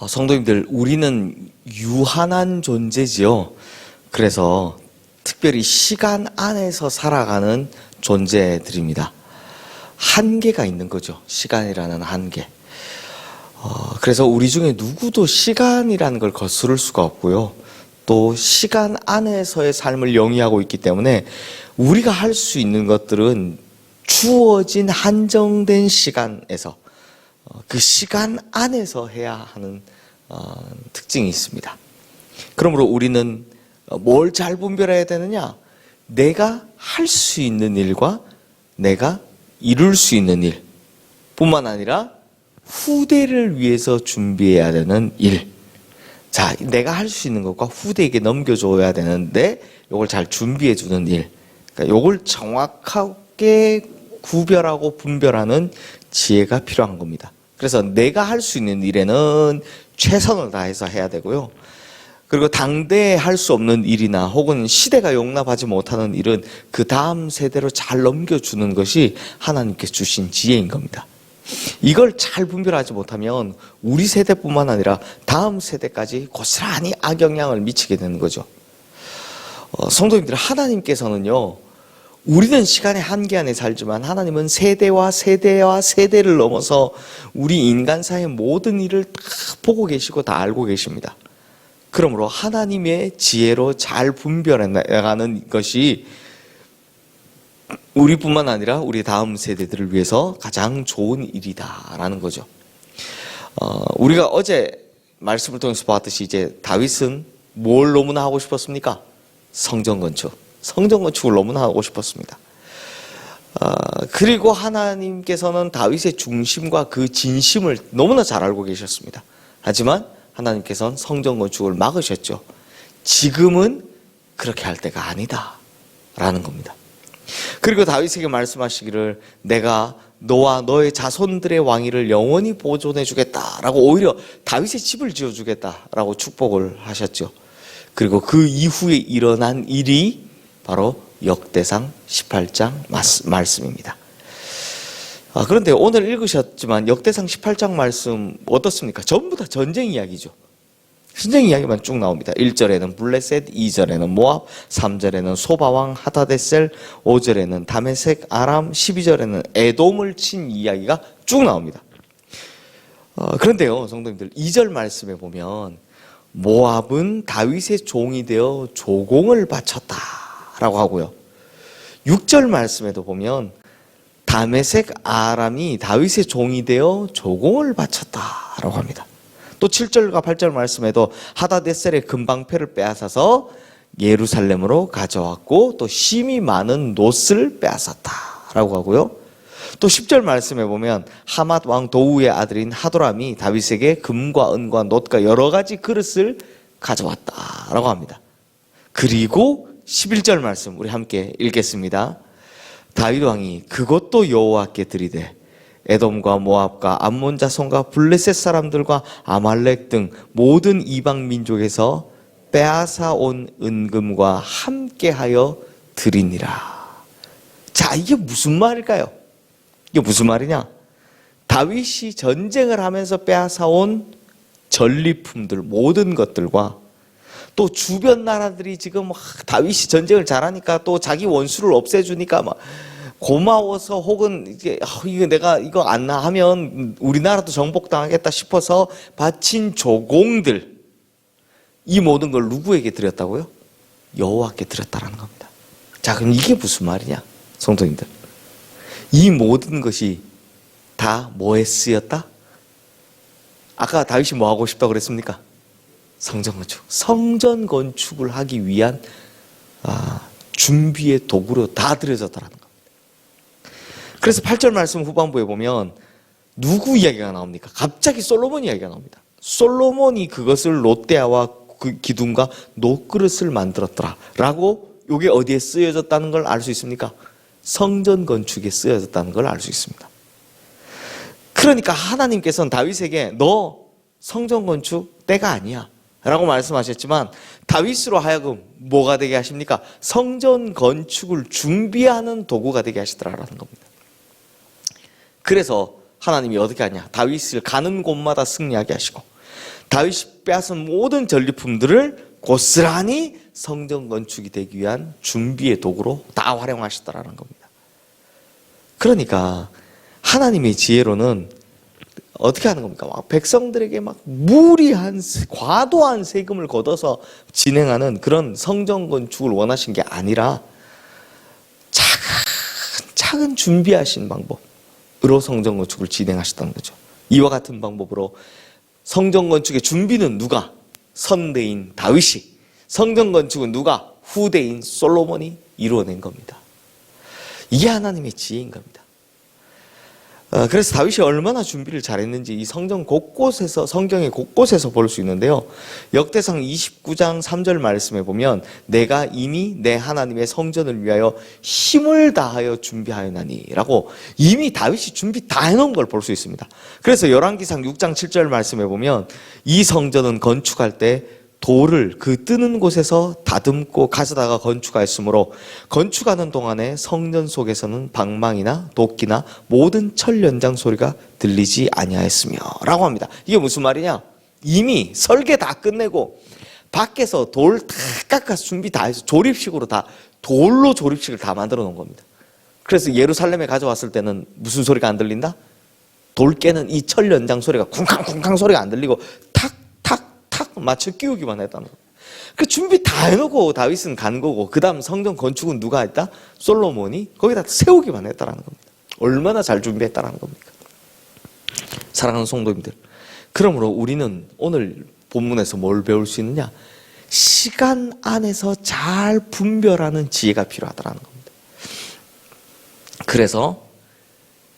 성도님들, 우리는 유한한 존재지요. 그래서 특별히 시간 안에서 살아가는 존재들입니다. 한계가 있는 거죠. 시간이라는 한계. 그래서 우리 중에 누구도 시간이라는 걸 거스를 수가 없고요. 또 시간 안에서의 삶을 영위하고 있기 때문에 우리가 할 수 있는 것들은 주어진 한정된 시간에서 그 시간 안에서 해야 하는 특징이 있습니다. 그러므로 우리는 뭘 잘 분별해야 되느냐? 내가 할 수 있는 일과 내가 이룰 수 있는 일 뿐만 아니라 후대를 위해서 준비해야 되는 일. 자, 내가 할 수 있는 것과 후대에게 넘겨줘야 되는데 이걸 잘 준비해 주는 일. 그러니까 이걸 정확하게 구별하고 분별하는 지혜가 필요한 겁니다. 그래서 내가 할 수 있는 일에는 최선을 다해서 해야 되고요. 그리고 당대에 할 수 없는 일이나 혹은 시대가 용납하지 못하는 일은 그 다음 세대로 잘 넘겨주는 것이 하나님께서 주신 지혜인 겁니다. 이걸 잘 분별하지 못하면 우리 세대뿐만 아니라 다음 세대까지 고스란히 악영향을 미치게 되는 거죠. 성도님들, 하나님께서는요, 우리는 시간의 한계 안에 살지만 하나님은 세대와 세대와 세대를 넘어서 우리 인간사의 모든 일을 다 보고 계시고 다 알고 계십니다. 그러므로 하나님의 지혜로 잘 분별해 나가는 것이 우리뿐만 아니라 우리 다음 세대들을 위해서 가장 좋은 일이다라는 거죠. 우리가 어제 말씀을 통해서 봤듯이 이제 다윗은 뭘 너무나 하고 싶었습니까? 성전 건축. 성전 건축을 너무나 하고 싶었습니다. 그리고 하나님께서는 다윗의 중심과 그 진심을 너무나 잘 알고 계셨습니다. 하지만 하나님께서는 성전 건축을 막으셨죠. 지금은 그렇게 할 때가 아니다 라는 겁니다. 그리고 다윗에게 말씀하시기를 내가 너와 너의 자손들의 왕위를 영원히 보존해 주겠다라고 오히려 다윗의 집을 지어주겠다라고 축복을 하셨죠. 그리고 그 이후에 일어난 일이 바로 역대상 18장 말씀입니다. 그런데 오늘 읽으셨지만 역대상 18장 말씀 어떻습니까? 전부 다 전쟁 이야기죠. 전쟁 이야기만 쭉 나옵니다. 1절에는 블레셋, 2절에는 모압, 3절에는 소바왕 하다데셀, 5절에는 다메섹, 아람, 12절에는 에돔을 친 이야기가 쭉 나옵니다. 그런데요, 성도님들, 2절 말씀에 보면 모압은 다윗의 종이 되어 조공을 바쳤다라고 하고요. 6절 말씀에도 보면 다메섹, 아람이 다윗의 종이 되어 조공을 바쳤다라고 합니다. 또 7절과 8절 말씀에도 하다데셀의 금방패를 빼앗아서 예루살렘으로 가져왔고 또 힘이 많은 놋을 빼앗았다라고 하고요. 또 10절 말씀에 보면 하맛 왕 도우의 아들인 하도람이 다윗에게 금과 은과 놋과 여러 가지 그릇을 가져왔다라고 합니다. 그리고 11절 말씀 우리 함께 읽겠습니다. 다윗 왕이 그것도 여호와께 드리되 에돔과 모압과 암몬 자손과 블레셋 사람들과 아말렉 등 모든 이방 민족에서 빼앗아 온 은금과 함께하여 드리니라. 자, 이게 무슨 말일까요? 이게 무슨 말이냐? 다윗이 전쟁을 하면서 빼앗아 온 전리품들 모든 것들과 또 주변 나라들이 지금 다윗이 전쟁을 잘하니까 또 자기 원수를 없애주니까 막 고마워서 혹은 이게 내가 이거 안 하면 우리나라도 정복당하겠다 싶어서 바친 조공들, 이 모든 걸 누구에게 드렸다고요? 여호와께 드렸다라는 겁니다. 자, 그럼 이게 무슨 말이냐, 성도님들? 이 모든 것이 다 뭐에 쓰였다? 아까 다윗이 뭐 하고 싶다고 그랬습니까? 성전 건축. 성전 건축을 하기 위한 준비의 도구로 다 드려졌다라는 겁니다. 그래서 8절 말씀 후반부에 보면 누구 이야기가 나옵니까? 갑자기 솔로몬 이야기가 나옵니다. 솔로몬이 그것을 롯대아와 그 기둥과 놋그릇을 만들었더라 라고 이게 어디에 쓰여졌다는 걸 알 수 있습니까? 성전 건축에 쓰여졌다는 걸 알 수 있습니다. 그러니까 하나님께서는 다윗에게 너 성전 건축 때가 아니야 라고 말씀하셨지만 다윗으로 하여금 뭐가 되게 하십니까? 성전 건축을 준비하는 도구가 되게 하시더라라는 겁니다. 그래서 하나님이 어떻게 하냐? 다윗을 가는 곳마다 승리하게 하시고 다윗이 빼앗은 모든 전리품들을 고스란히 성전 건축이 되기 위한 준비의 도구로 다 활용하시더라는 겁니다. 그러니까 하나님의 지혜로는 어떻게 하는 겁니까? 막 백성들에게 막 무리한 과도한 세금을 걷어서 진행하는 그런 성전 건축을 원하신 게 아니라 차근 준비하신 방법으로 성전 건축을 진행하셨다는 거죠. 이와 같은 방법으로 성전 건축의 준비는 누가? 선대인 다윗이, 성전 건축은 누가? 후대인 솔로몬이 이루어낸 겁니다. 이게 하나님의 지혜인 겁니다. 그래서 다윗이 얼마나 준비를 잘했는지 이 성경의 곳곳에서 볼 수 있는데요. 역대상 29장 3절 말씀에 보면 내가 이미 내 하나님의 성전을 위하여 힘을 다하여 준비하였나니 라고 이미 다윗이 준비 다 해놓은 걸 볼 수 있습니다. 그래서 열왕기상 6장 7절 말씀에 보면 이 성전은 건축할 때 돌을 그 뜨는 곳에서 다듬고 가져다가 건축하였으므로 건축하는 동안에 성전 속에서는 방망이나 도끼나 모든 철 연장 소리가 들리지 아니하였으며 라고 합니다. 이게 무슨 말이냐? 이미 설계 다 끝내고 밖에서 돌 다 깎아서 준비 다 해서 조립식으로 다 돌로 조립식을 다 만들어 놓은 겁니다. 그래서 예루살렘에 가져왔을 때는 무슨 소리가 안 들린다? 돌 깨는 이 철 연장 소리가 쿵쾅쿵쾅 소리가 안 들리고 탁 맞춰 끼우기만 했다는 거예요. 그 준비 다 해놓고 다윗은 간 거고 그 다음 성전 건축은 누가 했다? 솔로몬이 거기다 세우기만 했다는 겁니다. 얼마나 잘 준비했다는 겁니까? 사랑하는 성도님들, 그러므로 우리는 오늘 본문에서 뭘 배울 수 있느냐? 시간 안에서 잘 분별하는 지혜가 필요하다는 겁니다. 그래서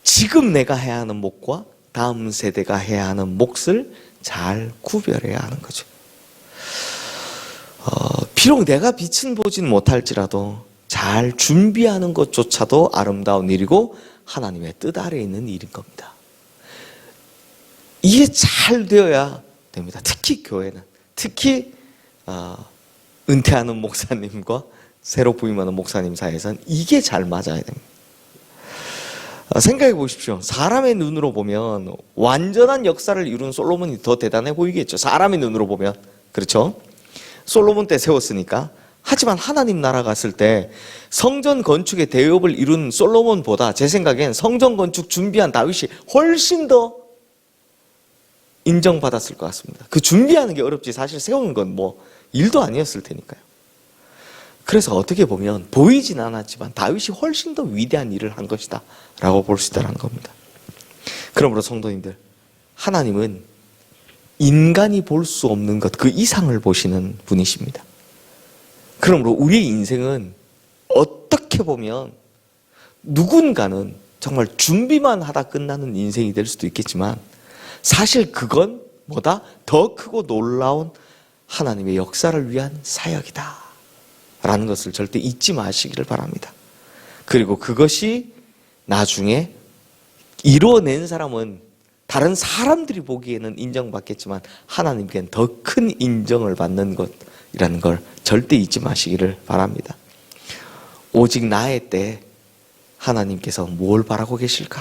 지금 내가 해야 하는 몫과 다음 세대가 해야 하는 몫을 잘 구별해야 하는 거죠. 비록 내가 빛은 보진 못할지라도 잘 준비하는 것조차도 아름다운 일이고 하나님의 뜻 아래에 있는 일인 겁니다. 이게 잘 되어야 됩니다. 특히 교회는, 특히 은퇴하는 목사님과 새로 부임하는 목사님 사이에서는 이게 잘 맞아야 됩니다. 생각해 보십시오. 사람의 눈으로 보면 완전한 역사를 이룬 솔로몬이 더 대단해 보이겠죠. 사람의 눈으로 보면. 그렇죠? 솔로몬 때 세웠으니까. 하지만 하나님 나라 갔을 때 성전 건축의 대업을 이룬 솔로몬보다 제 생각엔 성전 건축 준비한 다윗이 훨씬 더 인정받았을 것 같습니다. 그 준비하는 게 어렵지 사실 세우는 건 뭐 일도 아니었을 테니까요. 그래서 어떻게 보면 보이진 않았지만 다윗이 훨씬 더 위대한 일을 한 것이다 라고 볼 수 있다는 겁니다. 그러므로 성도님들, 하나님은 인간이 볼 수 없는 것 그 이상을 보시는 분이십니다. 그러므로 우리의 인생은 어떻게 보면 누군가는 정말 준비만 하다 끝나는 인생이 될 수도 있겠지만 사실 그건 뭐다? 더 크고 놀라운 하나님의 역사를 위한 사역이다 라는 것을 절대 잊지 마시기를 바랍니다. 그리고 그것이 나중에 이루어낸 사람은 다른 사람들이 보기에는 인정받겠지만 하나님께는 더 큰 인정을 받는 것이라는 걸 절대 잊지 마시기를 바랍니다. 오직 나의 때 하나님께서 뭘 바라고 계실까?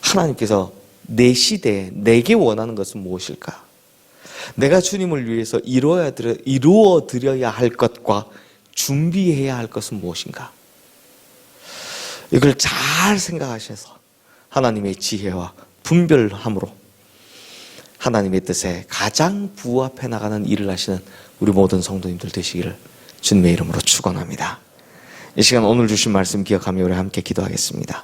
하나님께서 내 시대에 내게 원하는 것은 무엇일까? 내가 주님을 위해서 이루어드려야 할 것과 준비해야 할 것은 무엇인가? 이걸 잘 생각하셔서 하나님의 지혜와 분별함으로 하나님의 뜻에 가장 부합해 나가는 일을 하시는 우리 모든 성도님들 되시기를 주님의 이름으로 축원합니다. 이 시간 오늘 주신 말씀 기억하며 우리 함께 기도하겠습니다.